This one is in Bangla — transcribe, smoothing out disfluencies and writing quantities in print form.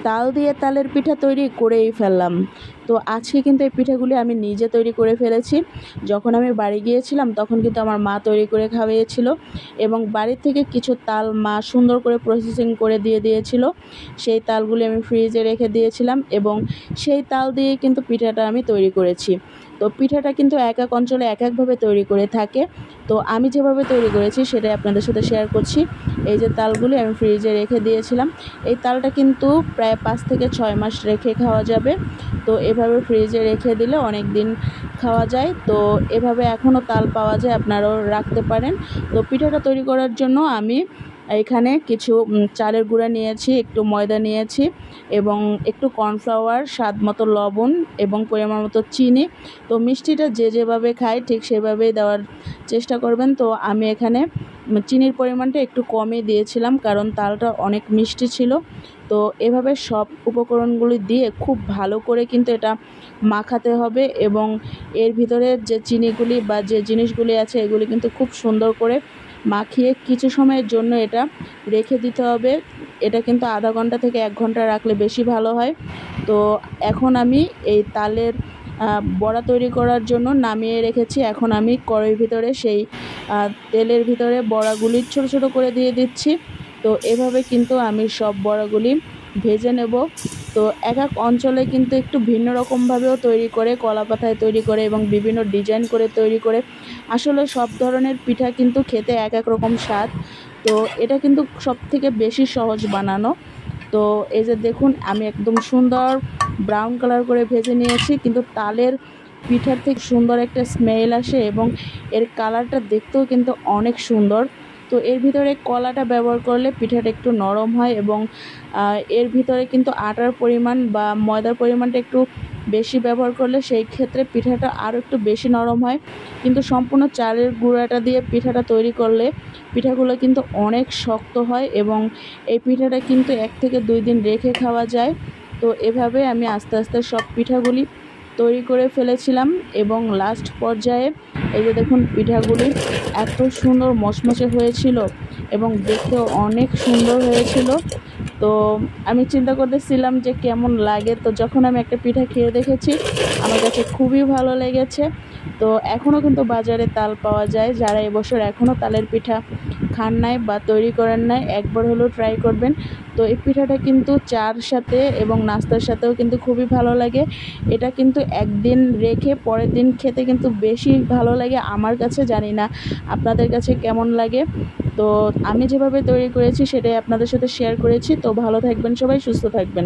তাল দিয়ে তালের পিঠা তৈরি করেই ফেললাম। তো আজকে কিন্তু এই পিঠাগুলি আমি নিজে তৈরি করে ফেলেছি। যখন আমি বাড়ি গিয়েছিলাম তখন কিন্তু আমার মা তৈরি করে খাওয়িয়েছিল এবং বাড়ির থেকে কিছু তাল মা সুন্দর করে প্রসেসিং করে দিয়েছিল। সেই তালগুলি আমি ফ্রিজে রেখে দিয়েছিলাম এবং সেই তাল দিয়ে কিন্তু পিঠাটা আমি তৈরি করেছি। তো পিঠাটা কিন্তু এক এক অঞ্চলে এক একভাবে তৈরি করে থাকে। তো আমি যেভাবে তৈরি করেছি সেটাই আপনাদের সাথে শেয়ার করছি। এই যে তালগুলি আমি ফ্রিজে রেখে দিয়েছিলাম, এই তালটা কিন্তু প্রায় 5 থেকে 6 মাস রেখে খাওয়া যাবে। তো এভাবে ফ্রিজে রেখে দিলে অনেক দিন খাওয়া যায়। তো এভাবে এখনও তাল পাওয়া যায়, আপনারাও রাখতে পারেন। তো পিঠাটা তৈরি করার জন্য আমি এখানে কিছু চালের গুঁড়া নিয়েছি, একটু ময়দা নিয়েছি এবং একটু কর্নফ্লাওয়ার, স্বাদ মতো লবণ এবং পরিমাণ মতো চিনি। তো মিষ্টিটা যে যেভাবে খায় ঠিক সেভাবেই দেওয়ার চেষ্টা করবেন। তো আমি এখানে চিনির পরিমাণটা একটু কমই দিয়েছিলাম কারণ তালটা অনেক মিষ্টি ছিল। তো এভাবে সব উপকরণগুলি দিয়ে খুব ভালো করে কিন্তু এটা মাখাতে হবে এবং এর ভিতরে যে চিনিগুলি বা যে জিনিসগুলি আছে এগুলি কিন্তু খুব সুন্দর করে মাখিয়ে কিছু সময়ের জন্য এটা রেখে দিতে হবে। এটা কিন্তু আধা ঘন্টা থেকে 1 ঘন্টা রাখলে বেশি ভালো হয়। তো এখন আমি এই তালের বড়া তৈরি করার জন্য নামিয়ে রেখেছি। এখন আমি কড়াইয়ের ভিতরে সেই তেলের ভিতরে বড়াগুলি ছোট ছোট করে দিয়ে দিচ্ছি। তো এভাবে কিন্তু আমি সব বড়াগুলি ভেজে নেব। তো এক এক অঞ্চলে কিন্তু একটু ভিন্ন রকমভাবেও তৈরি করে, কলা পাতায় তৈরি করে এবং বিভিন্ন ডিজাইন করে তৈরি করে। আসলে সব ধরনের পিঠা কিন্তু খেতে এক এক রকম স্বাদ। তো এটা কিন্তু সবথেকে বেশি সহজ বানানো। তো এই যে দেখুন আমি একদম সুন্দর ব্রাউন কালার করে ভেজে নিয়েছি, কিন্তু তালের পিঠার থেকে সুন্দর একটা স্মেল আসে এবং এর কালারটা দেখতেও কিন্তু অনেক সুন্দর। তো এর ভিতরে কলাটা ব্যবহার করলে পিঠাটা একটু নরম হয় এবং এর ভিতরে কিন্তু আটার পরিমাণ বা ময়দার পরিমাণটা একটু বেশি ব্যবহার করলে সেই ক্ষেত্রে পিঠাটা আরও একটু বেশি নরম হয়। কিন্তু সম্পূর্ণ চালের গুঁড়াটা দিয়ে পিঠাটা তৈরি করলে পিঠাগুলো কিন্তু অনেক শক্ত হয় এবং এই পিঠাটা কিন্তু 1 থেকে 2 দিন রেখে খাওয়া যায়। তো এভাবে আমি আস্তে আস্তে সব পিঠাগুলি তৈরি করে ফেলেছিলাম এবং লাস্ট পর্যায়ে এই যে দেখুন পিঠাগুলি এত সুন্দর মচমচে হয়েছিল এবং দেখতেও অনেক সুন্দর হয়েছিল। তো আমি চিন্তা করতেছিলাম যে কেমন লাগে। তো যখন আমি একটা পিঠা খেয়ে দেখেছি আমার কাছে খুবই ভালো লেগেছে। তো এখনও কিন্তু বাজারে তাল পাওয়া যায়। যারা এবছর এখনও তালের পিঠা খান নাই বা তৈরি করেন নাই, একবার হলেও ট্রাই করবেন। তো এই পিঠাটা কিন্তু চার সাথে এবং নাস্তার সাথেও কিন্তু খুবই ভালো লাগে। এটা কিন্তু একদিন রেখে পরের দিন খেতে কিন্তু বেশি ভালো লাগে আমার কাছে, জানি না আপনাদের কাছে কেমন লাগে। তো আমি যেভাবে তৈরি করেছি সেটাই আপনাদের সাথে শেয়ার করেছি। তো ভালো থাকবেন সবাই, সুস্থ থাকবেন।